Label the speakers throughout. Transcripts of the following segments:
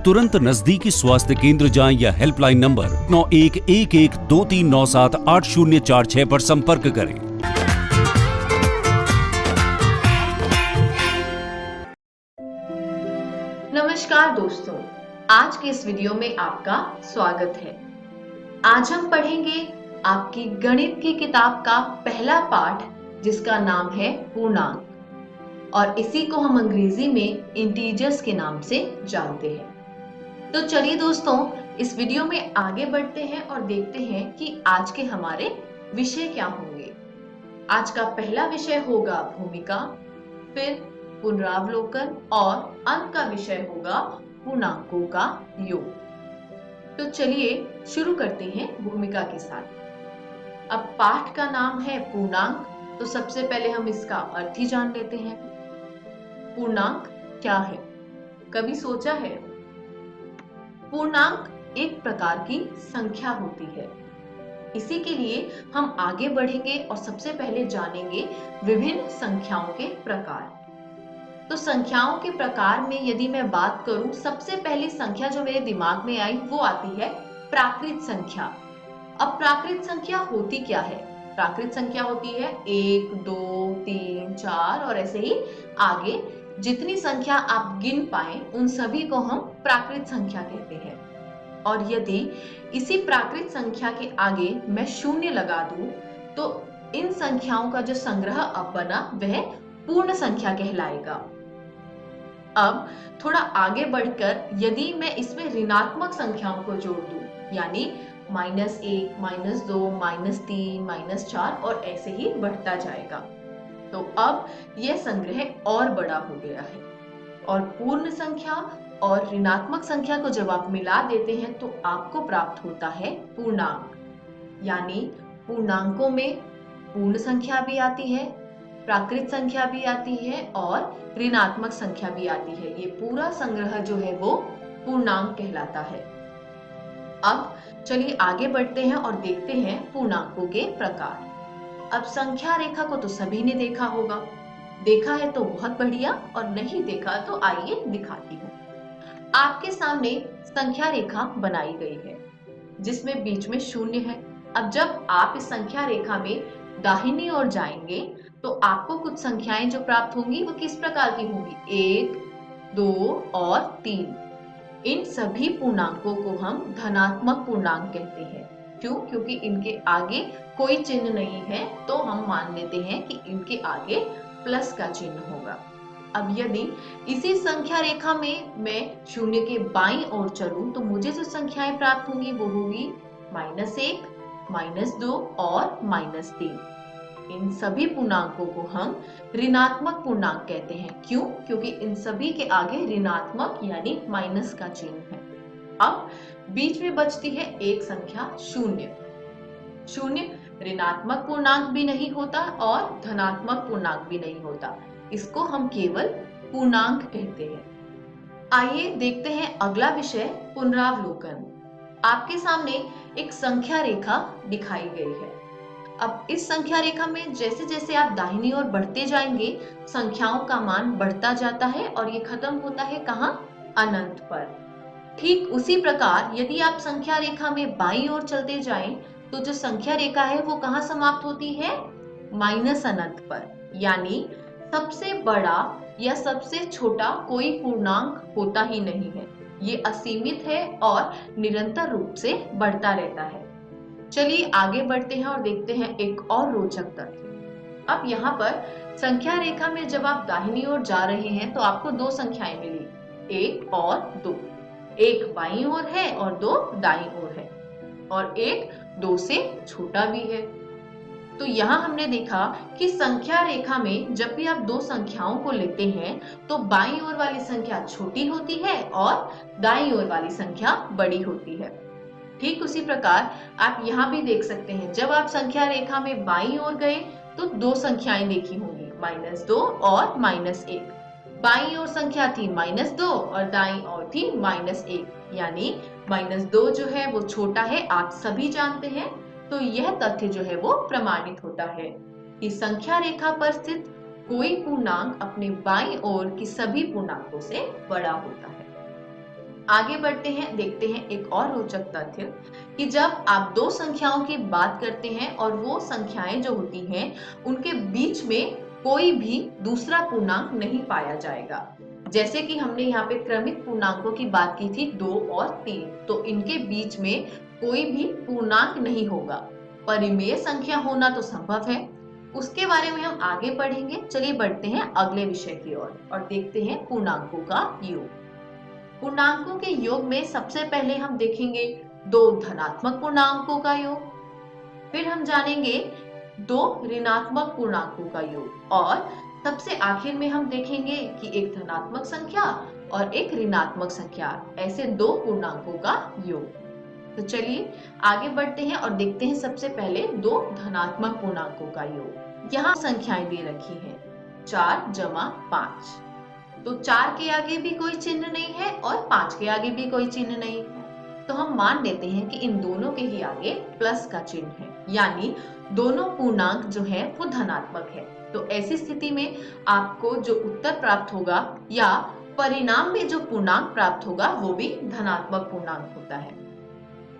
Speaker 1: तुरंत नजदीकी स्वास्थ्य केंद्र जाएं या हेल्पलाइन नंबर 911123978046 पर संपर्क करें।
Speaker 2: नमस्कार दोस्तों, आज के इस वीडियो में आपका स्वागत है। आज हम पढ़ेंगे आपकी गणित की किताब का पहला पाठ, जिसका नाम है पूर्णांक, और इसी को हम अंग्रेजी में इंटीजर्स के नाम से जानते हैं। तो चलिए दोस्तों, इस वीडियो में आगे बढ़ते हैं और देखते हैं कि आज के हमारे विषय क्या होंगे। आज का पहला विषय होगा भूमिका, फिर पुनरावलोकन और अंत का विषय होगा पूर्णांकों का योग। तो चलिए शुरू करते हैं भूमिका के साथ। अब पाठ का नाम है पूर्णांक, तो सबसे पहले हम इसका अर्थ ही जान लेते हैं। पूर्णांक क्या है? कभी सोचा है? पूर्णांक एक प्रकार की संख्या होती है। इसी के लिए हम आगे बढ़ेंगे और सबसे पहले जानेंगे विभिन्न संख्याओं के प्रकार। तो संख्याओं के प्रकार में यदि मैं बात करूं, सबसे पहली संख्या जो मेरे दिमाग में आई वो आती है प्राकृत संख्या। अब प्राकृत संख्या होती क्या है? प्राकृत संख्या होती है 1, 2, 3, 4 और ऐसे ही आगे जितनी संख्या आप गिन पाए उन सभी को हम प्राकृत संख्या कहते हैं। और यदि इसी प्राकृत संख्या के आगे मैं शून्य लगा दूं तो इन संख्याओं का जो संग्रह अब बना वह पूर्ण संख्या कहलाएगा। अब थोड़ा आगे बढ़कर यदि मैं इसमें ऋणात्मक संख्याओं को जोड़ दूं, यानी -1, -2, -3, -4 और ऐसे ही बढ़ता जाएगा, तो अब यह संग्रह और बड़ा हो गया है। और पूर्ण संख्या और ऋणात्मक संख्या को जब आप मिला देते हैं तो आपको प्राप्त होता है पूर्णांक। यानी पूर्णांकों में पूर्ण संख्या भी आती है, प्राकृत संख्या भी आती है और ऋणात्मक संख्या भी आती है। ये पूरा संग्रह जो है वो पूर्णांक कहलाता है। अब चलिए आगे बढ़ते हैं और देखते हैं पूर्णांकों के प्रकार। अब संख्या रेखा को तो सभी ने देखा होगा, देखा है तो बहुत बढ़िया, और नहीं देखा तो आइए दिखाती हूँ। आपके सामने संख्या रेखा बनाई गई है जिसमें बीच में शून्य है। अब जब आप इस संख्या रेखा में दाहिनी ओर जाएंगे तो आपको कुछ संख्याएं जो प्राप्त होंगी वो किस प्रकार की होंगी? 1, 2 और 3। इन सभी पूर्णांकों को हम धनात्मक पूर्णांक कहते हैं। क्यों? क्योंकि इनके आगे कोई चिन्ह नहीं है, तो हम मान लेते हैं कि इनके आगे प्लस का चिन्ह होगा। अब यदि इसी संख्या रेखा में मैं शून्य के बाईं ओर चलूं तो मुझे जो संख्याएं प्राप्त होंगी वो होगी -1, -2 और -3। इन सभी पूर्णांकों को हम ऋणात्मक पूर्णांक कहते हैं। क्यों? क्योंकि इन सभी के आगे ऋणात्मक यानी माइनस का चिन्ह है। अब बीच में बचती है एक संख्या शून्य। शून्य ऋणात्मक पूर्णांक भी नहीं होता और धनात्मक पूर्णांक भी नहीं होता, इसको हम केवल पूर्णांक कहते हैं। आइए देखते हैं अगला विषय, पुनरावलोकन। आपके सामने एक संख्या रेखा दिखाई गई है। अब इस संख्या रेखा में जैसे जैसे आप दाहिनी ओर बढ़ते जाएंगे संख्याओं का मान बढ़ता जाता है और ये खत्म होता है कहाँ? अनंत पर। ठीक उसी प्रकार यदि आप संख्या रेखा में बाईं ओर चलते जाएं तो जो संख्या रेखा है वो कहाँ समाप्त होती है? माइनस अनंत पर। यानी सबसे बड़ा या सबसे छोटा कोई पूर्णांक होता ही नहीं है, ये असीमित है और निरंतर रूप से बढ़ता रहता है। चलिए आगे बढ़ते हैं और देखते हैं एक और रोचक तथ्य। अब यहाँ पर संख्या रेखा में जब आप दाहिनी ओर जा रहे हैं तो आपको दो संख्याएं मिली, 1 और 2। एक बाईं ओर है और 2 दाईं ओर है, और एक 2 से छोटा भी है। तो यहाँ हमने देखा कि संख्या रेखा में जब भी आप दो संख्याओं को लेते हैं तो बाईं ओर वाली संख्या छोटी होती है और दाईं ओर वाली संख्या बड़ी होती है। ठीक उसी प्रकार आप यहाँ भी देख सकते हैं, जब आप संख्या रेखा में बाईं ओर गए तो दो संख्याएं देखी होंगी, -2 और -1। बाईं ओर संख्या थी -2 और दाईं ओर थी -1, यानी -2 जो है वो छोटा है, आप सभी जानते हैं। तो यह तथ्य जो है वो प्रमाणित होता है कि संख्या रेखा पर स्थित कोई पूर्णांक अपने बाईं ओर की सभी पूर्णांकों से बड़ा होता है। आगे बढ़ते हैं, देखते हैं एक और रोचक तथ्य कि जब आप दो संख्याओं की बात करते हैं और वो संख्याएं जो होती हैं उनके बीच में कोई भी दूसरा पूर्णांक नहीं पाया जाएगा। जैसे कि हमने यहाँ पे क्रमिक पूर्णांकों की बात की थी 2 और 3, तो इनके बीच में कोई भी पूर्णांक नहीं होगा। परिमेय संख्या होना तो संभव है, उसके बारे में हम आगे पढ़ेंगे। चलिए बढ़ते हैं अगले विषय की ओर और देखते हैं पूर्णांकों का योग। पूर्णांकों के योग में सबसे पहले हम देखेंगे दो धनात्मक पूर्णांकों का योग, फिर हम जानेंगे दो ऋणात्मक पूर्णांकों का योग और सबसे आखिर में हम देखेंगे कि एक धनात्मक संख्या और एक ऋणात्मक संख्या, ऐसे दो पूर्णांकों का योग। तो चलिए आगे बढ़ते हैं और देखते हैं सबसे पहले दो धनात्मक पूर्णांकों का योग। यहाँ संख्याएं दे रखी हैं 4 जमा 5, तो 4 के आगे भी कोई चिन्ह नहीं है और 5 के आगे भी कोई चिन्ह नहीं है, तो हम मान लेते हैं कि इन दोनों के ही आगे प्लस का चिन्ह है, यानी दोनों पूर्णांक जो है वो धनात्मक है। तो ऐसी स्थिति में आपको जो उत्तर प्राप्त होगा या परिणाम में जो पूर्णांक प्राप्त होगा वो भी धनात्मक पूर्णांक होता है।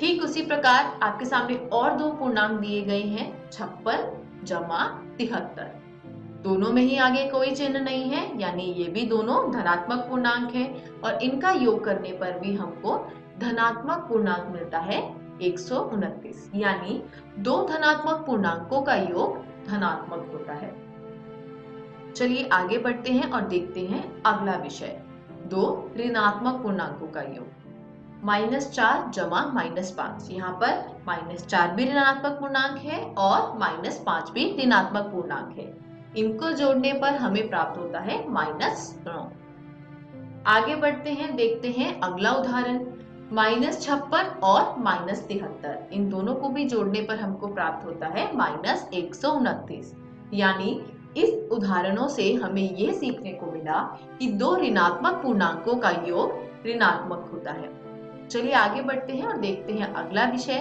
Speaker 2: ठीक उसी प्रकार आपके सामने और दो पूर्णांक दिए गए हैं 56 जमा 73, दोनों में ही आगे कोई चिन्ह नहीं है, यानी ये भी दोनों धनात्मक पूर्णांक हैं और इनका योग करने पर भी हमको धनात्मक पूर्णांक मिलता है 129, यानी दो धनात्मक पूर्णांकों का योग धनात्मक होता है। चलिए आगे बढ़ते हैं और देखते हैं अगला विषय, दो ऋणात्मक पूर्णांकों का योग। -4 जमा -5, यहाँ पर -4 भी ऋणात्मक पूर्णांक है और -5 भी ऋणात्मक पूर्णांक है। इनको जोड़ने पर हमें प्राप्त होता है -9। आगे बढ़ते हैं, देखते हैं अगला उदाहरण, -56 और -73, इन दोनों को भी जोड़ने पर हमको प्राप्त होता है -129, यानी इस उदाहरणों से हमें यह सीखने को मिला कि दो ऋणात्मक पूर्णांकों का योग ऋणात्मक होता है। चलिए आगे बढ़ते हैं और देखते हैं अगला विषय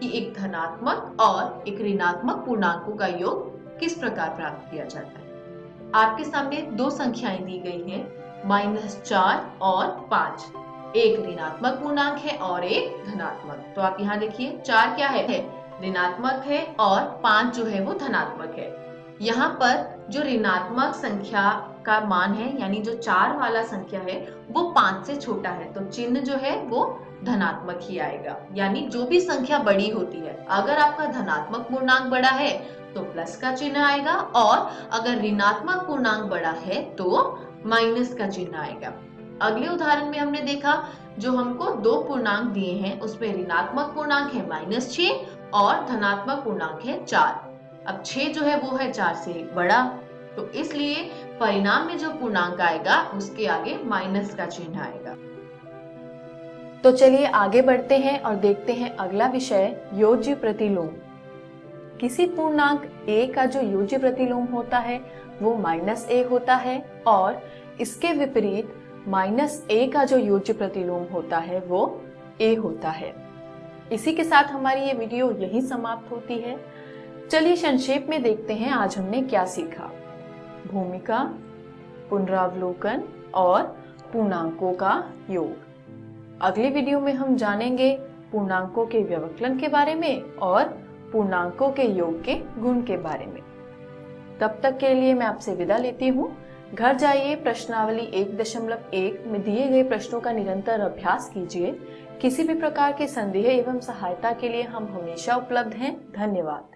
Speaker 2: कि एक धनात्मक और एक ऋणात्मक पूर्णांकों का योग किस प्रकार प्राप्त किया जाता है। आपके सामने दो संख्याएं दी गई हैं -4 और 5, एक ऋणात्मक पूर्णांक है और एक धनात्मक। तो आप यहाँ देखिए 4 क्या है, ऋणात्मक है और 5 जो है वो धनात्मक है। यहाँ पर जो ऋणात्मक संख्या का मान है, यानी जो 4 वाला संख्या है वो 5 से छोटा है, तो चिन्ह जो है वो धनात्मक ही आएगा। यानी जो भी संख्या बड़ी होती है, अगर आपका धनात्मक पूर्णांक बड़ा है तो प्लस का चिन्ह आएगा और अगर ऋणात्मक पूर्णांक बड़ा है तो माइनस का चिन्ह आएगा। अगले उदाहरण में हमने देखा जो हमको दो पूर्णांक दिए हैं उसमें ऋणात्मक पूर्णांक है -6 और धनात्मक पूर्णांक है 4। अब 6 जो है वो है 4 से बड़ा, तो इसलिए परिणाम में जो पूर्णांक आएगा उसके आगे माइनस का चिन्ह आएगा। तो चलिए आगे बढ़ते हैं और देखते हैं अगला विषय, योज्य प्रतिलोम। किसी पूर्णांक a का जो योज्य प्रतिलोम होता है वो -a होता है और इसके विपरीत -a का जो योज्य प्रतिलोम होता है वो a होता है। इसी के साथ हमारी ये वीडियो यहीं समाप्त होती है। चलिए संक्षेप में देखते हैं आज हमने क्या सीखा। भूमिका, पुनरावलोकन और पूर्णांकों का योग। अगली वीडियो में हम जानेंगे पूर्णांकों के व्यवकलन के बारे में और पूर्णांकों के योग के गुण के बारे में। तब तक के लिए मैं आपसे विदा लेती हूँ। घर जाइए, प्रश्नावली 1.1 में दिए गए प्रश्नों का निरंतर अभ्यास कीजिए। किसी भी प्रकार के संदेह एवं सहायता के लिए हम हमेशा उपलब्ध हैं। धन्यवाद।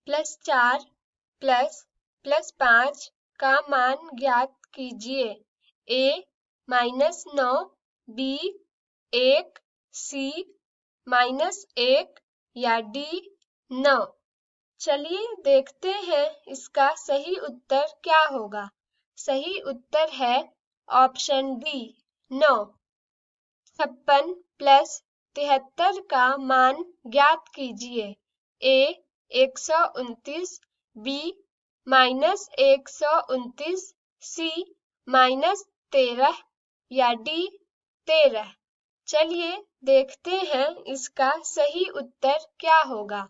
Speaker 3: +4 +5 का मान ज्ञात कीजिए। a -9, b 1, c -1 या d 9। चलिए देखते हैं इसका सही उत्तर क्या होगा। सही उत्तर है ऑप्शन बी 9। 56 + 73 का मान ज्ञात कीजिए। a 129, b -129, c -13 या d 13। चलिए देखते हैं इसका सही उत्तर क्या होगा।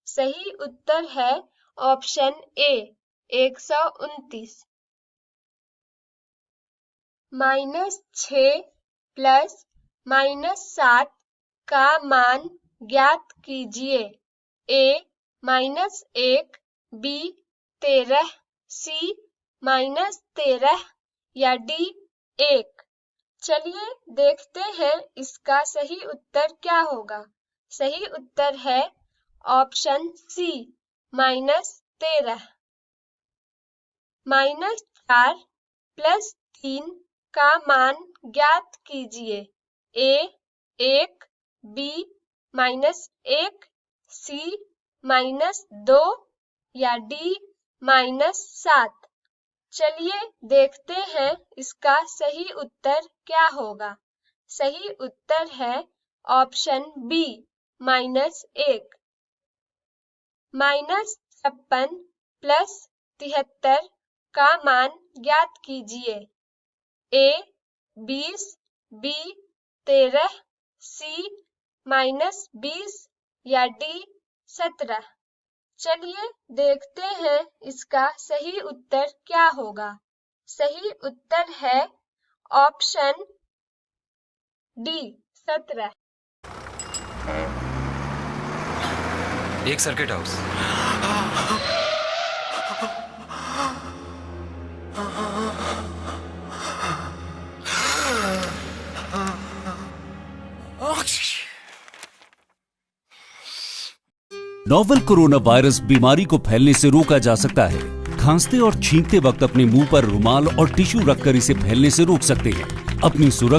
Speaker 3: सही उत्तर है ऑप्शन ए 129। -6 प्लस -7 का मान ज्ञात कीजिए। A -1, B 13, C -13 या D 1। चलिए देखते हैं इसका सही उत्तर क्या होगा। सही उत्तर है ऑप्शन सी -13। -4 प्लस 3 का मान ज्ञात कीजिए। A 1, B -1, C -2 या D -7। चलिए देखते हैं इसका सही उत्तर क्या होगा। सही उत्तर है ऑप्शन बी -1। -56 प्लस 73 का मान ज्ञात कीजिए। A 20, B 13, C -20 या D 17। चलिए देखते हैं इसका सही उत्तर क्या होगा। सही उत्तर है ऑप्शन डी 17।
Speaker 4: एक circuit house.
Speaker 1: Novel corona virus बीमारी को फैलने से रोका जा सकता है। खांसते और छींकते वक्त अपने मुंह पर रुमाल और टिश्यू रखकर इसे फैलने से रोक सकते हैं। अपनी सुरक्षा